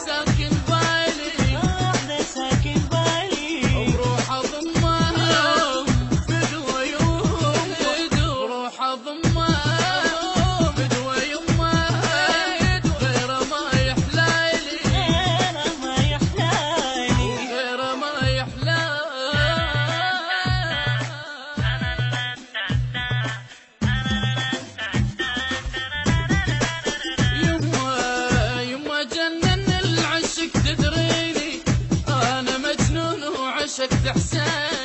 ساكن بالي واحدة ساكن بالي وبروح اضمها بدوى يوم بروح اضمها بدوى يمها غير ما يحلالي غير ما يحلالي غير ما يحلالي يما جنن العشق تدريني أنا مجنون وعشقت إحسان